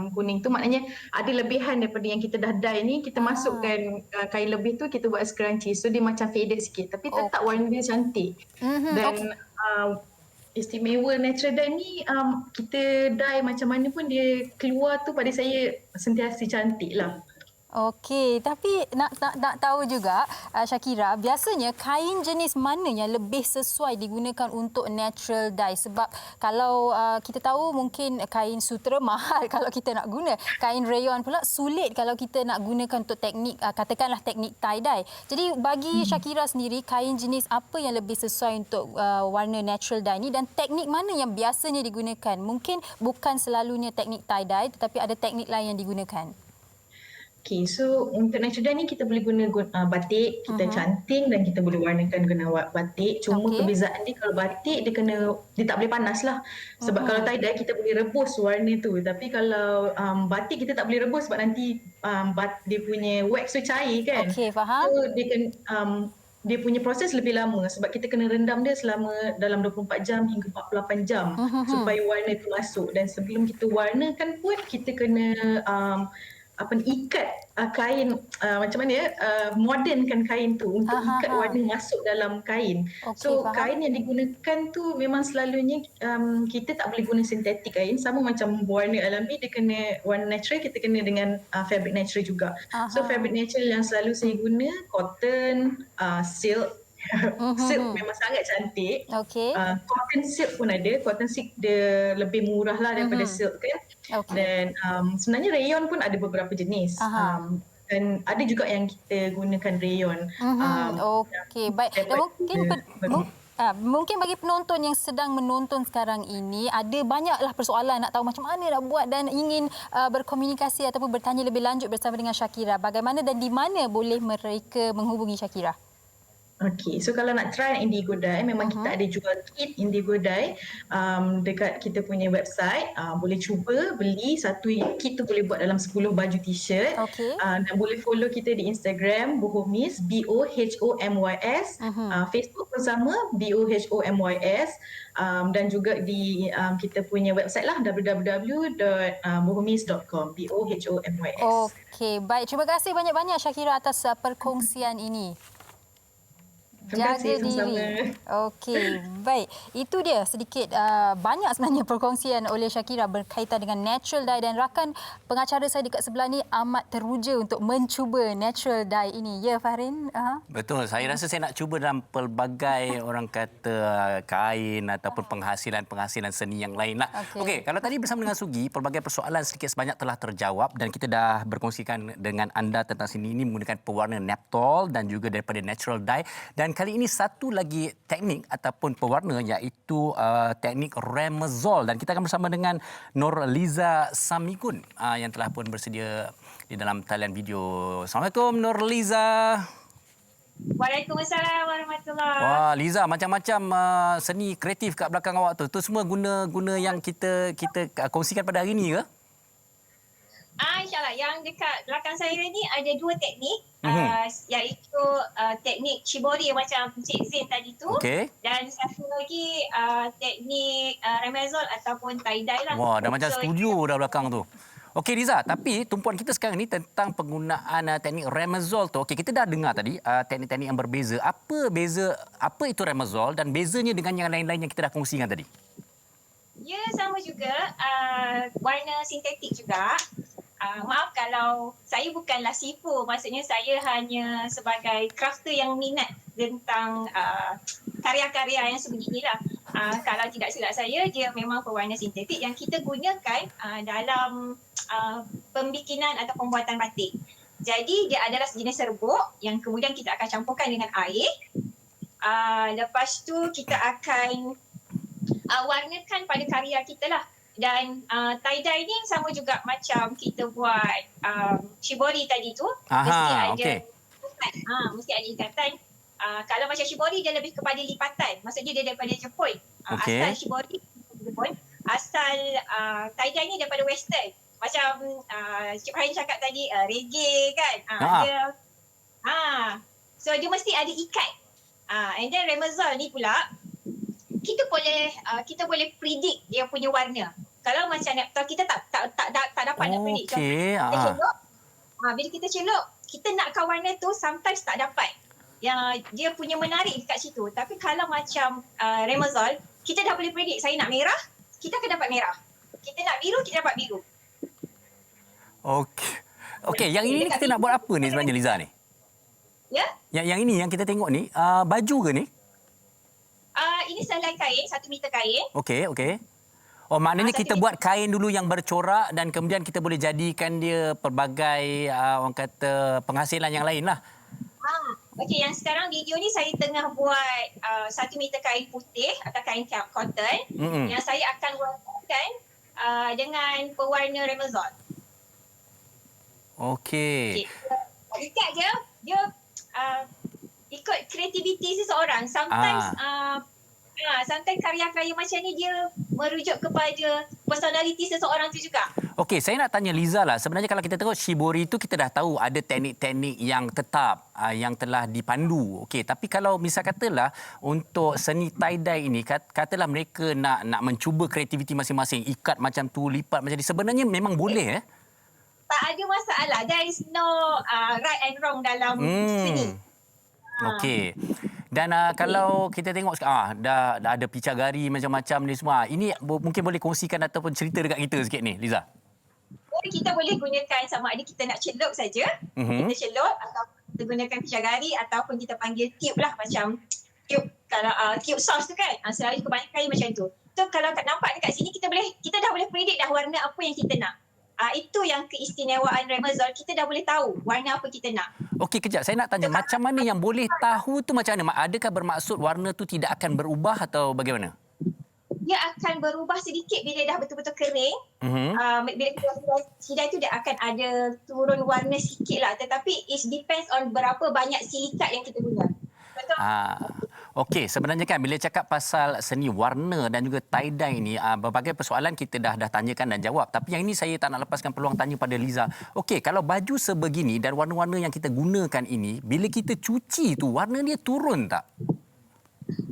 kuning tu, maknanya ada lebihan daripada yang kita dah dye ni, kita masukkan kain lebih tu, kita buat scrunchies. So dia macam faded sikit tapi tetap warna dia cantik. Dan istimewa natural dye ni, kita dye macam mana pun dia keluar tu pada saya sentiasa cantik lah. Okey, tapi nak tahu juga Shakira, biasanya kain jenis mana yang lebih sesuai digunakan untuk natural dye? Sebab kalau kita tahu mungkin kain sutera mahal kalau kita nak guna. Kain rayon pula sulit kalau kita nak gunakan untuk teknik, katakanlah teknik tie-dye. Jadi bagi Shakira sendiri, kain jenis apa yang lebih sesuai untuk warna natural dye ni, dan teknik mana yang biasanya digunakan? Mungkin bukan selalunya teknik tie-dye, tetapi ada teknik lain yang digunakan. Okay, so untuk natural dye ni kita boleh guna batik, kita canting dan kita boleh warnakan guna batik. Cuma perbezaan dia, kalau batik dia tak boleh panas lah. Sebab kalau tie dye kita boleh rebus warna tu. Tapi kalau batik kita tak boleh rebus sebab nanti dia punya wax tu cair kan. Okey, faham. So dia punya proses lebih lama sebab kita kena rendam dia selama dalam 24 jam hingga 48 jam supaya warna tu masuk. Dan sebelum kita warnakan pun kita kena ikat kain, macam mana modernkan kain tu untuk ikat warna masuk dalam kain. So kain yang digunakan tu memang selalunya kita tak boleh guna sintetik kain, sama macam warna alami dia kena warna natural, kita kena dengan fabric natural juga. So fabric natural yang selalu saya guna cotton, silk. Silk memang sangat cantik. Cotton silk pun ada. Cotton silk dia lebih murah lah daripada silk kan. Dan sebenarnya rayon pun ada beberapa jenis. Dan ada juga yang kita gunakan rayon. Okey, baik. Dan mungkin bagi penonton yang sedang menonton sekarang ini, ada banyaklah persoalan nak tahu macam mana nak buat dan ingin berkomunikasi ataupun bertanya lebih lanjut bersama dengan Shakira. Bagaimana dan di mana boleh mereka menghubungi Shakira? Okay, so kalau nak try indigo dye, memang kita ada jual kit indigo dye dekat kita punya website. Boleh cuba beli satu kit tu, boleh buat dalam 10 baju t-shirt. Dan boleh follow kita di Instagram Bohomys, BOHOMYS. Facebook pun sama, BOHOMYS. Dan juga di kita punya website lah, www.bohomys.com, BOHOMYS. Okey, baik. Terima kasih banyak-banyak Shakira atas perkongsian ini. Jaga diri. Okey, baik. Itu dia sedikit banyak sebenarnya perkongsian oleh Shakira berkaitan dengan natural dye, dan rakan pengacara saya dekat sebelah ni amat teruja untuk mencuba natural dye ini. Ya, Fahrin? Betul. Saya rasa saya nak cuba dalam pelbagai orang kata kain ataupun penghasilan seni yang lain lah. Okey, kalau tadi bersama dengan Sugi, pelbagai persoalan sedikit sebanyak telah terjawab dan kita dah berkongsikan dengan anda tentang seni ini menggunakan pewarna Naptol dan juga daripada natural dye. Dan kali ini satu lagi teknik ataupun pewarna iaitu teknik Remazol, dan kita akan bersama dengan Nurliza Samikun yang telah pun bersedia di dalam talian video. Assalamualaikum Nurliza. Waalaikumsalam warahmatullahi. Wah, Liza, macam-macam seni kreatif kat belakang awak tu. Tu semua guna yang kita kongsikan pada hari ini ke? InsyaAllah. Yang dekat belakang saya ni ada dua teknik. Iaitu teknik Shibori macam Cik Zain tadi tu. Dan satu lagi teknik Remazol ataupun tie-dye lah. Wah, dah macam studio dah belakang tu. Okey Liza, tapi tumpuan kita sekarang ni tentang penggunaan teknik Remazol tu. Okey, kita dah dengar tadi teknik-teknik yang berbeza. Apa itu Remazol dan bezanya dengan yang lain-lain yang kita dah kongsikan tadi? Ya, sama juga. Warna sintetik juga. Maaf kalau saya bukanlah sifu, maksudnya saya hanya sebagai crafter yang minat tentang karya-karya yang sebeginilah. Kalau tidak silap saya, dia memang pewarna sintetik yang kita gunakan dalam pembikinan atau pembuatan batik. Jadi dia adalah sejenis serbuk yang kemudian kita akan campurkan dengan air. Lepas tu kita akan warnakan pada karya kita lah. Dan tie-dye ni sama juga macam kita buat shibori tadi tu. Mesti ada mesti ada ikatan. Kalau macam shibori dia lebih kepada lipatan. Maksudnya dia daripada Jepun. Asal shibori Jepun. Asal tie-dye ni daripada western. Macam Cik Fahin cakap tadi reggae kan. So dia mesti ada ikat. And then Remazol ni pula kita boleh predict dia punya warna. Kalau macam Neptol kita tak dapat nak predict. Kita celup. Bila kita celup, kita nakkan warna tu sometimes tak dapat. Yang dia punya menarik dekat situ. Tapi kalau macam Remazol, kita dah boleh predict. Saya nak merah, kita akan dapat merah. Kita nak biru, kita dapat biru. Okey, yang ini kita nak buat apa ni sebenarnya Liza ni? Ya? Yang ini yang kita tengok ni baju ke ni? Ini selai kain, 1 meter kain. Okey. Oh, maknanya kita buat kain dulu yang bercorak dan kemudian kita boleh jadikan dia pelbagai orang kata penghasilan yang lain lah. Okey, yang sekarang video ni saya tengah buat 1 meter kain putih atau kain cotton yang saya akan warnakan dengan pewarna Remazol. Okey. Ikat dia ikut kreativiti seseorang. Sometimes karya-karya macam ni dia merujuk kepada personality seseorang tu juga. Okey, saya nak tanya Liza lah. Sebenarnya kalau kita tengok shibori tu kita dah tahu ada teknik-teknik yang tetap yang telah dipandu. Okey, tapi kalau misal katalah untuk seni tie-dye ini katalah mereka nak mencuba kreativiti masing-masing, ikat macam tu, lipat macam ni, sebenarnya memang boleh Tak ada masalah. There is no right and wrong dalam seni. Okey. Dan kalau kita tengok dah ada picagari macam-macam ni semua. Ini mungkin boleh kongsikan ataupun cerita dekat kita sikit ni, Liza. Kita boleh gunakan sama ada kita nak celup saja. Kita celup atau kita gunakan picagari ataupun kita panggil tube lah macam tube kalau tube sauce tu kan. Selalu kebanyakan macam tu. So kalau nampak dekat sini kita dah boleh predict dah warna apa yang kita nak. Itu yang keistimewaan Remazol. Kita dah boleh tahu warna apa kita nak. Okey, kejap. Saya nak tanya macam mana yang boleh tahu tu macam mana? Adakah bermaksud warna tu tidak akan berubah atau bagaimana? Dia akan berubah sedikit bila dah betul-betul kering. Bila sidai tu dia akan ada turun warna sikit lah. Tetapi it depends on berapa banyak silikat yang kita guna. Betul? Okey, sebenarnya kan bila cakap pasal seni warna dan juga tie-dye ni, berbagai persoalan kita dah tanyakan dan jawab. Tapi yang ini saya tak nak lepaskan peluang tanya pada Liza. Okey, kalau baju sebegini dan warna-warna yang kita gunakan ini, bila kita cuci tu, warna dia turun tak?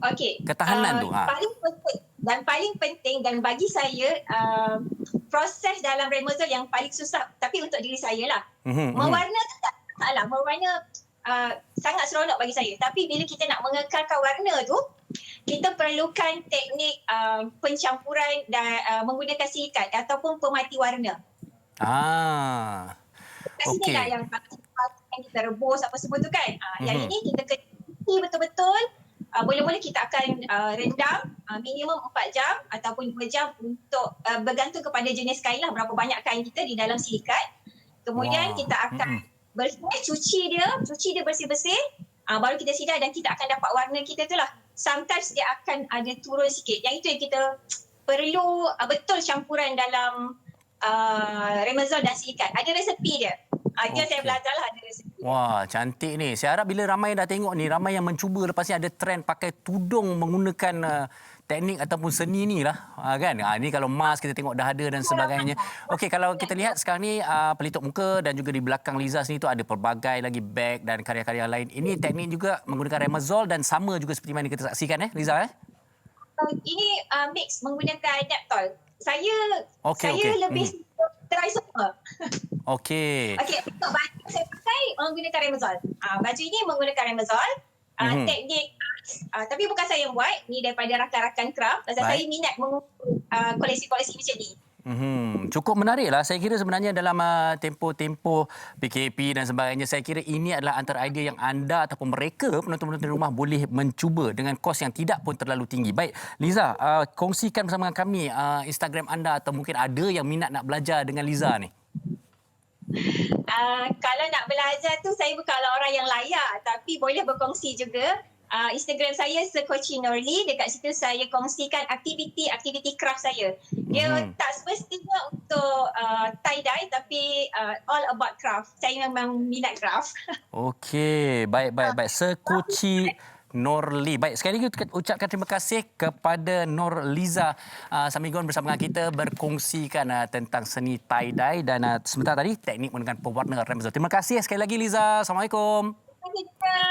Okey. Ketahanan tu. Paling penting dan bagi saya, proses dalam Remazol yang paling susah, tapi untuk diri saya lah. Mewarna tu tak salah. Mewarna sangat seronok bagi saya. Tapi bila kita nak mengekalkan warna tu, kita perlukan teknik pencampuran dan menggunakan silikat ataupun pemati warna. Kat sini lah yang kita rebus apa semua tu kan. Yang ini kita kena betul-betul. Boleh-boleh kita akan rendam minimum 4 jam ataupun 2 jam untuk bergantung kepada jenis kain lah, berapa banyak kain kita di dalam silikat. Kemudian kita akan cuci dia bersih-bersih, baru kita sidai dan kita akan dapat warna kita tu lah. Sometimes dia akan ada turun sikit. Yang itu yang kita perlu betul campuran dalam Remazol dan silikat. Ada resepi dia. Dia saya belajar lah ada resepi. Wah, cantik ni. Saya harap bila ramai dah tengok ni, ramai yang mencuba lepas ni ada trend pakai tudung menggunakan teknik ataupun seni ni lah. Kan? Ni kalau mask kita tengok dah ada dan sebagainya. Okey, kalau kita lihat sekarang ni pelitup muka dan juga di belakang Liza sini tu ada pelbagai lagi beg dan karya-karya lain. Ini teknik juga menggunakan Remazol dan sama juga seperti mana kita saksikan Liza Ini mix menggunakan Neptol. Saya lebih try semua. Okey. Untuk baju saya pakai menggunakan Remazol. Baju ini menggunakan Remazol. Teknik tapi bukan saya yang buat, ni daripada rakan-rakan craft. Pasal saya minat mengumpul koleksi-koleksi macam ni. Cukup menariklah. Saya kira sebenarnya dalam tempoh-tempoh PKP dan sebagainya, saya kira ini adalah antara idea yang anda ataupun mereka penonton-penonton di rumah boleh mencuba dengan kos yang tidak pun terlalu tinggi. Baik, Liza, kongsikan bersama dengan kami Instagram anda atau mungkin ada yang minat nak belajar dengan Liza ni. Kalau nak belajar tu saya bukanlah orang yang layak, tapi boleh berkongsi juga. Instagram saya Sekoci Norli. Dekat situ saya kongsikan aktiviti craft saya. Dia tak semestinya untuk tie-dye, tapi all about craft. Saya memang minat craft. Okey, baik. Sekoci Norli. Baik, sekali lagi ucapkan terima kasih kepada Norliza Samigon bersama dengan kita berkongsikan tentang seni tie-dye dan sebentar tadi teknik menggunakan pewarna Remzo. Terima kasih sekali lagi Liza. Assalamualaikum. Terima kasih juga.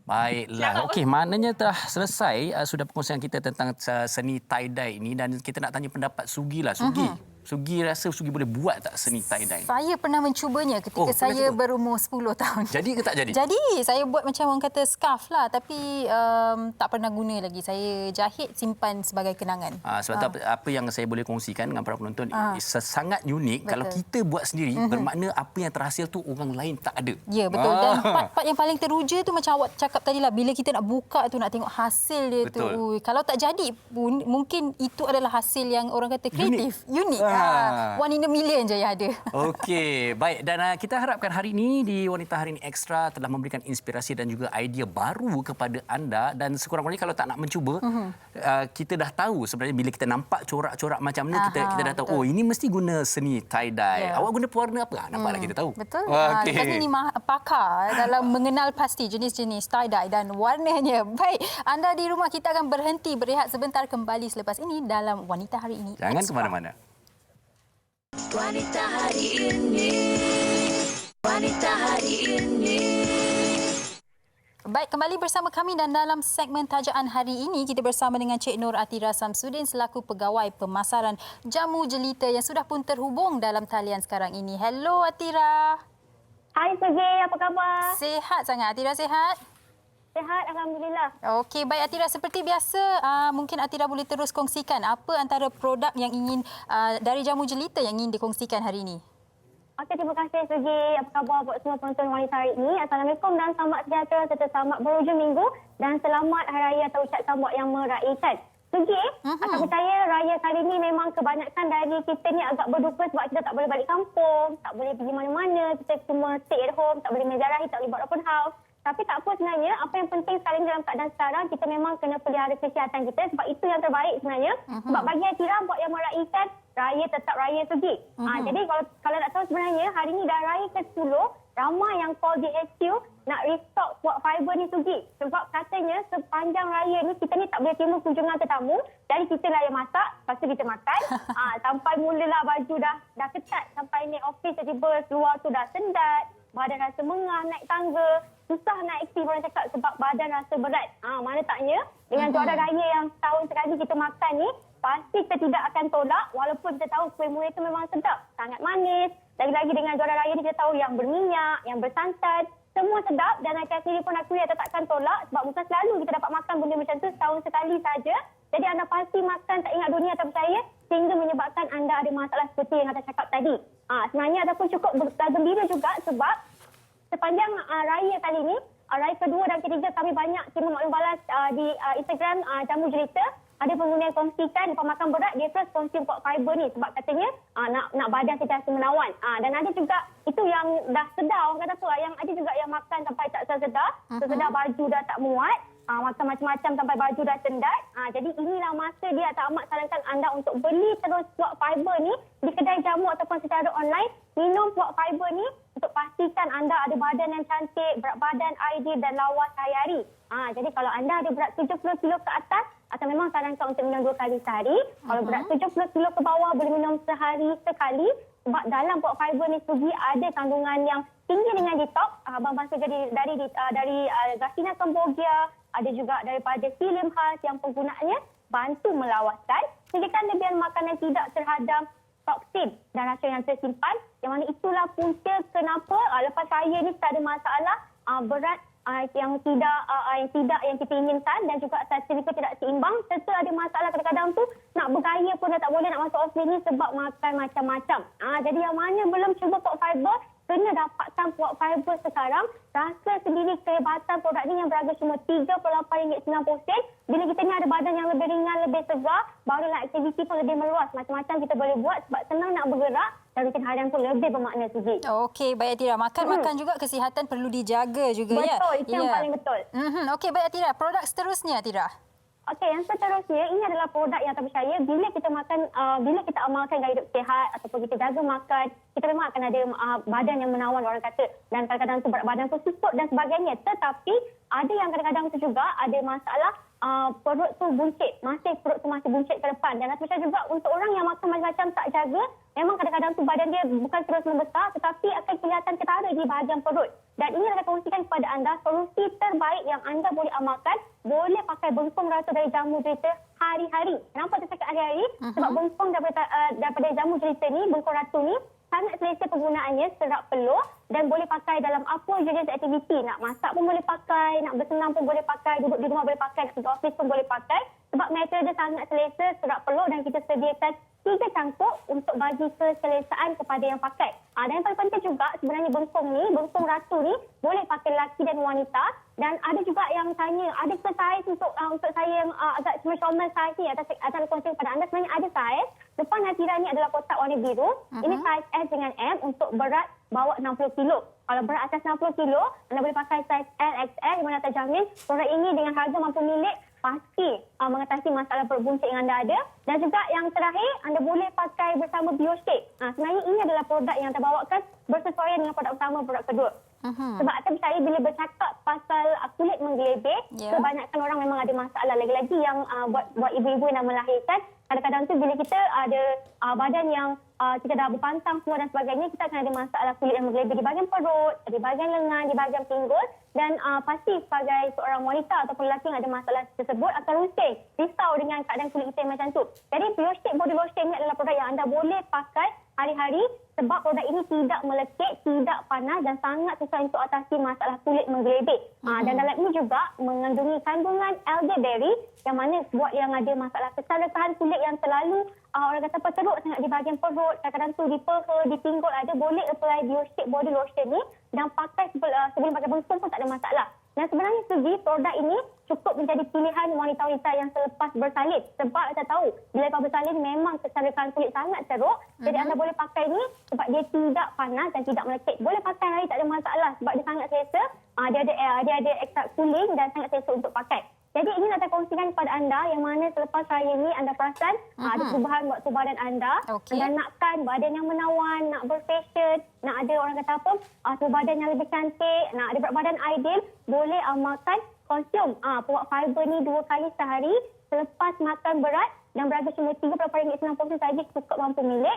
Baiklah. Okey, maknanya telah selesai sudah perkongsian kita tentang seni tie-dye ini dan kita nak tanya pendapat Sugi lah. Sugi rasa Sugi boleh buat tak seni tie-dye? Saya pernah mencubanya ketika saya berumur 10 tahun. Jadi ke tak jadi? Jadi, saya buat macam orang kata scarf lah, tapi tak pernah guna lagi. Saya jahit simpan sebagai kenangan. Sebab tu apa yang saya boleh kongsikan dengan para penonton sangat unik. Betul. Kalau kita buat sendiri, bermakna apa yang terhasil tu orang lain tak ada. Ya, betul. Dan part yang paling teruja tu macam awak cakap tadi lah, bila kita nak buka tu, nak tengok hasil dia betul. tu. Kalau tak jadi pun, mungkin itu adalah hasil yang orang kata kreatif, unik. One in a million je yang ada. Okey, baik. Dan kita harapkan hari ini di Wanita Hari ini Ekstra telah memberikan inspirasi dan juga idea baru kepada anda. Dan sekurang-kurangnya kalau tak nak mencuba, kita dah tahu sebenarnya bila kita nampak corak-corak macam ni, kita dah tahu, oh ini mesti guna seni tie-dye. Awak guna pewarna apa? Nampaklah kita tahu. Betul. Okey. Lepas ni pakar dalam mengenal pasti jenis-jenis tie-dye dan warnanya. Baik, anda di rumah kita akan berhenti berehat sebentar, kembali selepas ini dalam Wanita Hari ini Jangan Ekstra. ke mana-mana. Wanita hari ini, wanita hari ini. Baik, kembali bersama kami dan dalam segmen tajaan hari ini kita bersama dengan Cik Nur Atira Samsudin selaku Pegawai Pemasaran Jamu Jelita yang sudah pun terhubung dalam talian sekarang ini. Hello Atira. Hai Sugi, apa khabar? Sihat sangat. Atira sihat? Sihat, Alhamdulillah. Okey, baik Atira. Seperti biasa, mungkin Atira boleh terus kongsikan apa antara produk yang ingin dari Jamu Jelita yang ingin dikongsikan hari ini. Okey, terima kasih Sugi. Apa khabar buat semua penonton Wanita Hari ini? Assalamualaikum dan selamat sejahtera serta selamat berhujung minggu dan selamat Hari Raya atau ucap sambut yang meraihkan. Sugi, aku percaya raya kali ini memang kebanyakan dari kita ni agak berduka sebab kita tak boleh balik kampung, tak boleh pergi mana-mana, kita cuma stay at home, tak boleh menjarahi, tak boleh buat open house. Tapi tak apa sebenarnya, apa yang penting sekarang dalam keadaan sekarang, kita memang kena pelihara kesihatan kita sebab itu yang terbaik sebenarnya. Sebab bagi Atira, buat yang meraihkan, raya tetap raya Sugi. Jadi kalau nak tahu sebenarnya, hari ni dah raya ke-10, ramai yang call DHQ nak restock buat fiber ni Sugi. Sebab katanya sepanjang raya ni, kita ni tak boleh terima kunjungan tetamu. Jadi kita lah yang masak, lepas tu kita makan. Sampai mulalah baju dah ketat. Sampai naik office tiba-tiba keluar tu dah sendat. Badan rasa mengam, naik tangga. Susah nak aktif orang cakap sebab badan rasa berat. Mana taknya dengan juara raya yang setahun sekali kita makan ni, pasti kita tidak akan tolak walaupun kita tahu kuih muih itu memang sedap. Sangat manis. Lagi-lagi dengan juara raya ni kita tahu yang berminyak, yang bersantan. Semua sedap dan saya sendiri pun akui kita takkan tolak sebab bukan selalu kita dapat makan benda macam tu, setahun sekali saja. Jadi anda pasti makan tak ingat dunia atau percaya sehingga menyebabkan anda ada masalah seperti yang saya cakap tadi. Sebenarnya ataupun cukup bergembira juga sebab sepanjang raya kali ini, raya kedua dan ketiga kami banyak terima maklum balas di Instagram Jamu Jelita. Ada pengguna yang kongsikan pemakan berat dia terus kongsi buat fiber ni sebab katanya nak badan sentiasa menawan. Dan ada juga itu yang dah sedar orang kata tu, yang ada juga yang makan sampai tak sedar, sesedar baju dah tak muat. Makan macam-macam sampai baju dah sendat. Jadi inilah masa dia tak amat sarankan anda untuk beli terus buat fiber ni di kedai jamu ataupun secara online. Minum buat fiber ni untuk pastikan anda ada badan yang cantik, berat badan ideal dan lawas hari-hari. Jadi kalau anda ada berat 70 kilo ke atas, atau memang sarankan untuk minum 2 kali sehari. Kalau berat 70 kilo ke bawah boleh minum sehari sekali. Sebab dalam buat fiber ni Sugi ada kandungan yang tinggi dengan detox. Abang bangsa dari Garcinia Cambogia, ada juga daripada psyllium khas yang penggunaannya bantu melawaskan sehingga kelebihan makanan tidak terhadap toksin dan racun yang tersimpan. Yang mana itulah punca kenapa lepas raya ni tak ada masalah berat yang kita inginkan dan juga statistik tidak seimbang serta ada masalah kadang-kadang tu nak bergaya pun dah tak boleh nak masuk office ni sebab makan macam-macam. Jadi yang mana belum cuba pot fiber kena dapatkan pot fiber sekarang. Rasa sendiri kehebatan produk ni yang berharga cuma RM38.90. Bila kita ni ada badan yang lebih ringan, lebih segar, barulah aktiviti pun lebih meluas. Macam-macam kita boleh buat sebab senang nak bergerak. dan rutin harian tu lebih bermakna, Sugi. Okey, baik Atira. Makan juga kesihatan perlu dijaga juga ya. Betul, itu yang paling betul. Okey, baik Atira. Produk seterusnya Atira. Okey, yang seterusnya ini adalah produk yang terpercaya bila kita makan, bila kita amalkan gaya hidup sihat ataupun kita jaga makan, kita memang akan ada badan yang menawan orang kata, dan kadang-kadang tu berat badan tu susut dan sebagainya. Tetapi ada yang kadang-kadang tu juga ada masalah perut tu buncit, perut tu masih buncit ke depan. Dan saya juga untuk orang yang makan macam-macam tak jaga, memang kadang-kadang tu badan dia bukan terus membesar tetapi akan kelihatan ketara di bahagian perut. Dan ini saya kongsikan kepada anda solusi terbaik yang anda boleh amalkan, boleh pakai bengkung ratu dari jamu jelita hari-hari. Kenapa saya cakap hari-hari? Sebab bengkung daripada jamu jelita ni, bengkung ratu ni sangat selesa penggunaannya, serak peluh dan boleh pakai dalam apa jenis aktiviti. Nak masak pun boleh pakai, nak bersenam pun boleh pakai, duduk di rumah boleh pakai, nak pergi office pun boleh pakai. Sebab material dia sangat selesa, serak peluh dan kita sediakan 3 cangkuk untuk bagi keselesaan kepada yang pakai. Dan yang paling penting juga sebenarnya bengkung ratu ni boleh pakai lelaki dan wanita. Dan ada juga yang tanya, ada ke saiz untuk saya yang agak normal saiz ni atas kongsi kepada anda. Sebenarnya ada saiz. Depan Atira ni adalah kotak warna biru. Ini saiz S dengan M untuk berat bawah 60 kilo. Kalau berat atas 60 kilo, anda boleh pakai saiz L, XL di mana terjamin produk ini dengan harga mampu milik pasti mengatasi masalah perut buncit yang anda ada. Dan juga yang terakhir, anda boleh pakai bersama BioShake. Sebenarnya ini adalah produk yang terbawakan bersesuaian dengan produk utama, produk kedua. Sebab atas saya bila bercakap pasal kulit menggelebih, kebanyakan orang memang ada masalah. Lagi-lagi yang buat ibu-ibu yang dah melahirkan, kadang-kadang tu bila kita ada badan yang kita dah berpantang semua dan sebagainya, kita akan ada masalah kulit yang menggelebih di bahagian perut, di bahagian lengan, di bahagian pinggul. Dan pasti sebagai seorang wanita ataupun lelaki yang ada masalah tersebut akan risau dengan keadaan kulit kita macam tu. Jadi BioShake Body Lotion ini adalah produk yang anda boleh pakai hari-hari sebab produk ini tidak melekit, tidak panas dan sangat susah untuk atasi masalah kulit menggelebih. Dan dalam ini juga mengandungi kandungan elderberry yang mana buat yang ada masalah kesalahan kulit yang terlalu orang kata teruk sangat di bahagian perut, kadang-kadang tu di peha, di pinggul ada, boleh apply BioShake Body Lotion ni dan pakai sebelum pakai bengkung pun tak ada masalah. Dan sebenarnya segi produk ini cukup menjadi pilihan wanita-wanita yang selepas bersalin. Sebab kita tahu, bila lepas bersalin memang kesalahan kulit sangat teruk. Jadi anda boleh pakai ni sebab dia tidak panas dan tidak melekit. Boleh pakai hari tak ada masalah sebab dia sangat selesa. Dia ada ekstrak cooling dan sangat selesa untuk pakai. Jadi ini nak saya kongsikan kepada anda yang mana selepas raya ni anda perasan ada perubahan buat tubuh badan anda. Anda nakkan badan yang menawan, nak berfashion, nak ada orang kata apa, tubuh badan yang lebih cantik, nak ada berat badan ideal, boleh amalkan konsum puak fiber ni 2 kali sehari selepas makan berat dan berharga cuma RM30.90 saja cukup mampu milik.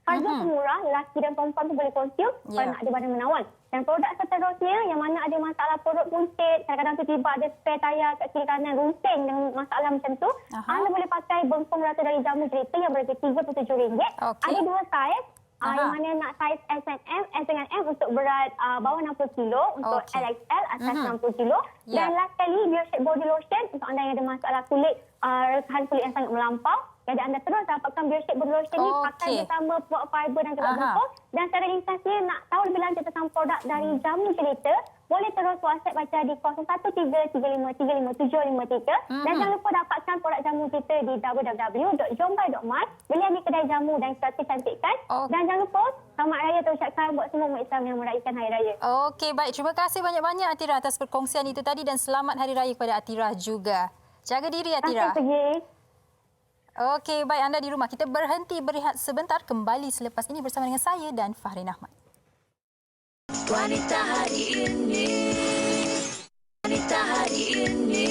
Harga murah, lelaki dan perempuan pun boleh konsum kalau nak ada badan menawan. Dan produk seterusnya yang mana ada masalah perut buncit, kadang-kadang tu tiba ada spare tayar kat kiri kanan, runcing dengan masalah macam tu, anda boleh pakai bengkung rata dari jamu jelita yang berharga RM37. Ada 2 saiz. Yang mana nak saiz S dan M, S dengan M untuk berat bawah 60 kilo, untuk LXL atas 60 kilo. Dan last kali, BioShake Body Lotion untuk anda yang ada masalah kulit, rekahan kulit yang sangat melampau. Jadi anda terus dapatkan BioShake Body Lotion ni pakai bersama puak fiber dan juga bengkung. Dan secara ringkasnya nak tahu lebih lanjut tentang produk dari jamu jelita, boleh terus WhatsApp baca di 0133535753. Dan jangan lupa dapatkan produk jamu jelita di www.jombai.my. Beli di kedai jamu dan serta cantikkan. Dan jangan lupa selamat raya terucapkan buat semua umat Islam yang merayakan Hari Raya. Okey, baik. Terima kasih banyak-banyak Atira atas perkongsian itu tadi dan selamat Hari Raya kepada Atira juga. Jaga diri Atira. Terima kasih. Okey, baik anda di rumah. Kita berhenti berehat sebentar, kembali selepas ini bersama dengan saya dan Fahrin Ahmad. Wanita hari ini. Wanita hari ini.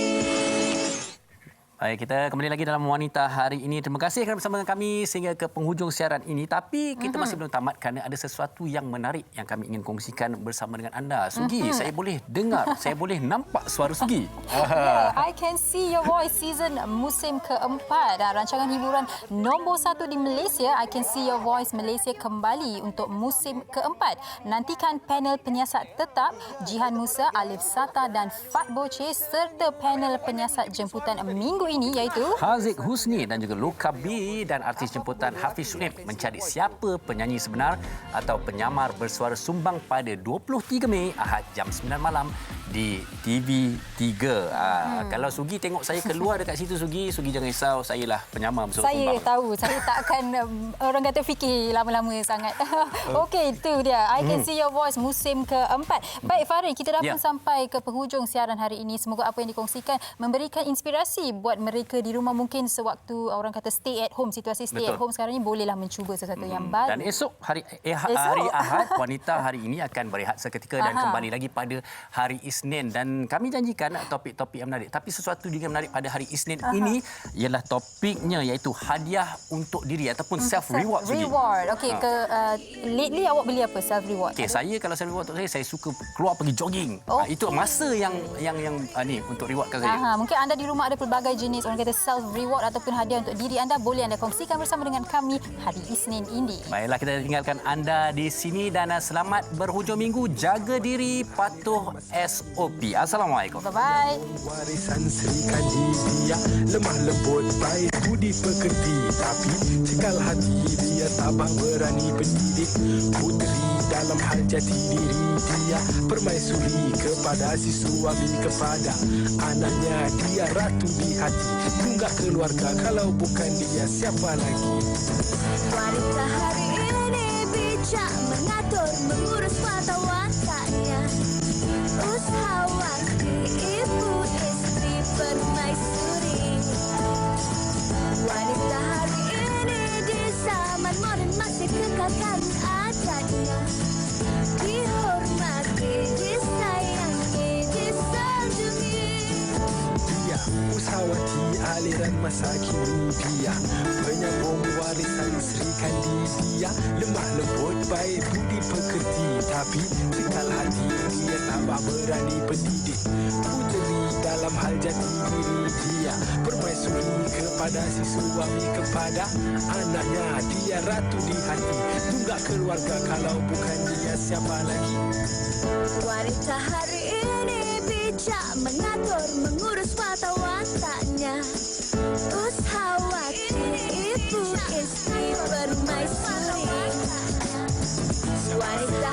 Baik, kita kembali lagi dalam Wanita Hari Ini. Terima kasih kerana bersama dengan kami sehingga ke penghujung siaran ini. Tapi kita masih belum tamat kerana ada sesuatu yang menarik yang kami ingin kongsikan bersama dengan anda. Sugi, saya boleh dengar, saya boleh nampak suara Sugi. I Can See Your Voice season musim keempat. Rancangan hiburan nombor 1 di Malaysia, I Can See Your Voice Malaysia kembali untuk musim keempat. Nantikan panel penyiasat tetap Jihan Musa, Alif Sata dan Fat Boche serta panel penyiasat jemputan minggu ini iaitu Haziq Husni dan juga Luka B dan artis jemputan Hafiz Shuaib mencari siapa penyanyi sebenar atau penyamar bersuara sumbang pada 23 Mei Ahad jam 9 malam di TV3. Kalau Sugi tengok saya keluar dekat situ, Sugi jangan risau, saya lah penyamar bersuara saya sumbang. tahu, saya tak akan orang kata fikir lama-lama sangat. Okey, itu dia. I Can See Your Voice musim keempat. Baik Farid, kita dah pun sampai ke penghujung siaran hari ini. Semoga apa yang dikongsikan memberikan inspirasi buat mereka di rumah, mungkin sewaktu orang kata stay at home, situasi stay at home sekarang ni, bolehlah mencuba sesuatu yang baru. Dan esok hari Ahad, wanita hari ini akan berehat seketika dan kembali lagi pada hari Isnin, dan kami janjikan topik-topik yang menarik. Tapi sesuatu juga yang menarik pada hari Isnin ini ialah topiknya iaitu hadiah untuk diri ataupun self reward. Okey, lately awak beli apa self reward? Okey, saya kalau self reward untuk saya suka keluar pergi jogging. Itu masa yang ni untuk rewardkan saya. Mungkin anda di rumah ada pelbagai jenis orang kata self reward ataupun hadiah untuk diri anda, boleh anda kongsikan bersama dengan kami hari Isnin ini. Baiklah, kita tinggalkan anda di sini dan selamat berhujung minggu. Jaga diri, patuh SOP. Assalamualaikum. Bye-bye. Warisan Sri Khadijah, lemah lembut baik budi pekerti, tapi cekal hati dia tabah berani pendidik. Puteri dalam hal jati diri dia, permaisuri kepada si suami, kepada anaknya dia ratu di hati. Tunggak keluarga, kalau bukan dia siapa lagi? Wanita hari ini bijak mengatur, mengurus mata wataknya. Usahawati, ibu istri permaisuri. Wanita hari ini di zaman moden masih kekalkan adatnya. Dihormati, disayangi, disanjungi. Dia usahawati aliran masa kini, dia penyambung warisan Sri Khadijah, lemah lembut baik budi pekerti, tapi cekal hati dia tabah berani pendidik. Puteri dalam hal jati diri dia, permaisuri kepada si suami, kepada anaknya dia ratu di hati. Tunggak keluarga, kalau bukan dia siapa lagi? Wanita hari ini bijak mengatur, mengurus mata wataknya. Usahawati, ibu istri permaisuri. Wanita